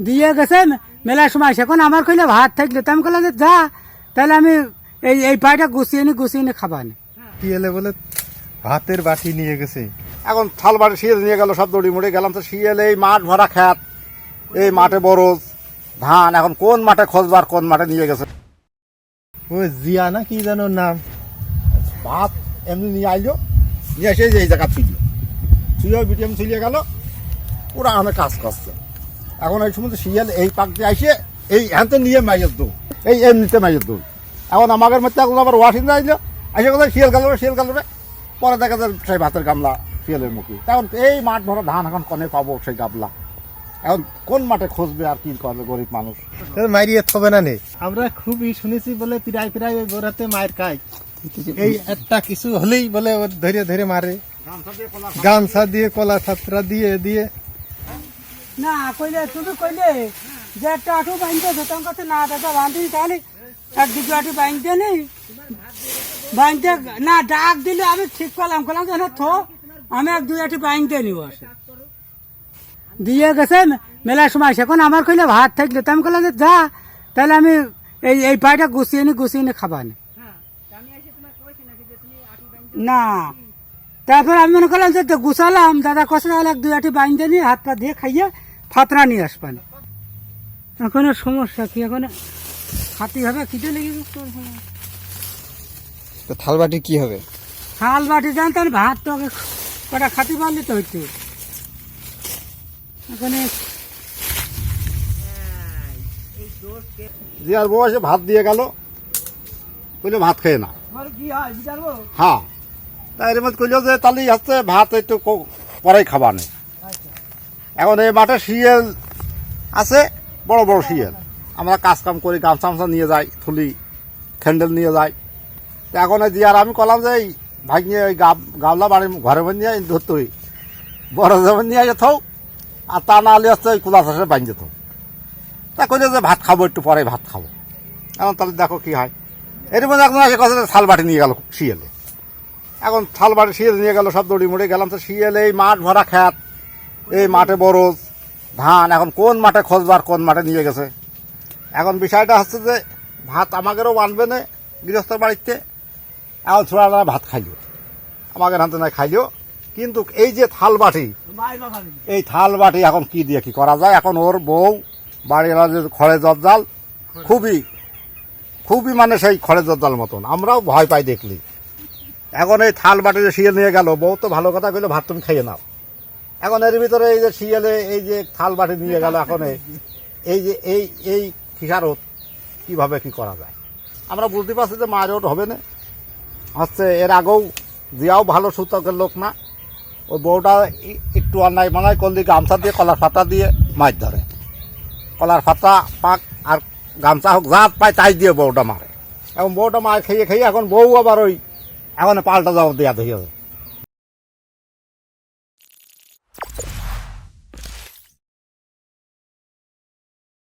দিয়ে গেছে মেলার সময় সেখন আমার কইলে ভাত থাকলে তো আমি বললাম যে যা তাহলে আমি এই পায়টা গুছিয়ে নি খাবা নি। কি এলে বলে ভাতের বাটি নিয়ে গেছে। এখন থাল বাটি শিয়াল নিয়ে গেল, সব দড়ি মুড়ে গেলাম তো শিয়াল এই মাঠ ভরা খ্যাত, এই মাঠে বরজ ধান, এখন কোন মাঠে খোঁজবার কোন মাঠে নিয়ে গেছে। ওই জিয়া না কি যেন নাম, ভাত এমনি নিয়ে আইলো, নিয়ে এসে এই জায়গা ছুঁয়ে বিটিএম ছুঁয়ে গেল, ওরা আমার কাজ করছে। এখন এই সময় শিয়াল এই পাক দিয়ে আসে এই হ্যানতে নিয়ে মাইয়ের দৌড়, এই এমনিতে মাইয়ের দৌড়। এখন আমাদের মধ্যে এখন আবার ওয়াশিং যাইলো, এসে কোথায় শিয়াল গেল রে, পরে দেখা যায় সেই ভাতের গামলা শিয়ালের মুখে। এখন এই মাঠ ভরা ধান এখন কনে পাবো সেই গামলা, এখন কোন মাঠে খুঁজবে আর কি করবে গরিব মানুষ। মাইরিয়ে থবে না নে, আমরা খুবই শুনেছি বলে প্রায় ওই গোড়াতে মায়ের খায়। এই একটা কিছু হলেই বলে ওর ধরে ধরে মারে, গামছা দিয়ে কলা ছাত্রা দিয়ে না কইলে তুমি কইলে যে একটা আঠু বাঁধতে যেতাম কাছে না দাদা বাঁধিনি, তাহলে একদিকে আঠু বাঁধতে নেই বাঁধতে না ডাক দিলে আমি ঠিক করলাম যে না থো আমি এক দুই আঠু বাঁধতে নিব আসে দিয়ে গেছে মেলার সময় সেখন আমার কইলে ভাত থাকলে তো আমি বললাম যে যা তাহলে আমি এই পায়টা গুছিয়ে নি খাবা নি। না তারপর আমি মনে করলাম যে গুছালাম, দাদা কষে তাহলে এক দুই আঠি বাঁধতে নিয়ে হাত পা দিয়ে খাইয়ে ফাতরা নিয়ে আসবানি। এখন সমস্যা কি, এখন খাতি হবে খিদে লেগে থাল বাটি কি হবে? থাল বাটি জানতেন ভাত তো কটা খাতি পারলে তো হইতো। এখন জিয়ার বউ এসে ভাত দিয়ে গেল, কইলে ভাত খেয়ে না। হ্যাঁ, তাই এর মধ্যে কইল যে তাহলে হচ্ছে ভাত একটু পরেই খাবা নেই। এখন এই মাঠে শিয়াল আছে, বড় বড় শিয়াল, আমরা কাজ কাম করি, গামছা নিয়ে যাই, থুলি খ্যান্ডেল নিয়ে যাই। তো এখন এই জিয়ার আমি কলাম যে এই ভাগিয়ে ওই গামলা বাড়ি ঘরে বানিয়ে ধরতই বড় যেমন নিয়ে আসে থাও, আর তা না হলে হচ্ছে ওই কুলা চাষে বানিয়ে যেত। তা কইলে যে ভাত খাবো একটু পরে ভাত খাবো। এখন তাহলে দেখো কি হয়। এর মধ্যে এখন এসে কথা থাল বাটি নিয়ে গেল শিয়ালে, এখন থাল বাটি শিয়াল নিয়ে গেল, সব দড়ি মুড়ে গেলাম তো শিয়াল এই মাঠ ভরা খ্যাত, এই মাঠে বরজ ধান, এখন কোন মাঠে খোঁজবার কোন মাঠে নিয়ে গেছে। এখন বিষয়টা হচ্ছে যে ভাত আমাদেরও বানবে না গৃহস্থর বাড়িতে, এখন ছোড়া ভাত খাইও আমাদের হাতে নাই খাইলেও, কিন্তু এই যে থাল বাটি, এই থাল বাটি এখন কি দিয়ে কি করা যায়। এখন ওর বউ বাড়ির খড়ে জর্জাল, খুবই মানে সেই খড়ে জর্জাল মতন, আমরাও ভয় পাই দেখলি। এখন এই থাল বাটি যে শিয়াল নিয়ে গেল, বউ তো ভালো কথা কইলো ভাত তুমি খাইয়ে নাও। এখন এর ভিতরে এই যে শিয়ালে এই যে থাল বাটি নিয়ে গেল, এখন এই যে এই খিসারত কিভাবে কি করা যায় আমরা বুঝতে পারছি যে মায়ের হবে না। হচ্ছে এর আগেও জিয়াও ভালো সূতকের লোক না, ওই বউটা একটু অন্যায় মানায় করলে গামছা দিয়ে কলার ফাতা দিয়ে মাছ ধরে, কলার ফাতা পাক আর গামছা হোক যা পায় তাই দিয়ে বউটা মারে। এখন বউটা মার খেয়ে এখন বউ আবার ওই এখন পাল্টা জবাব দেওয়া হয়ে যাবে।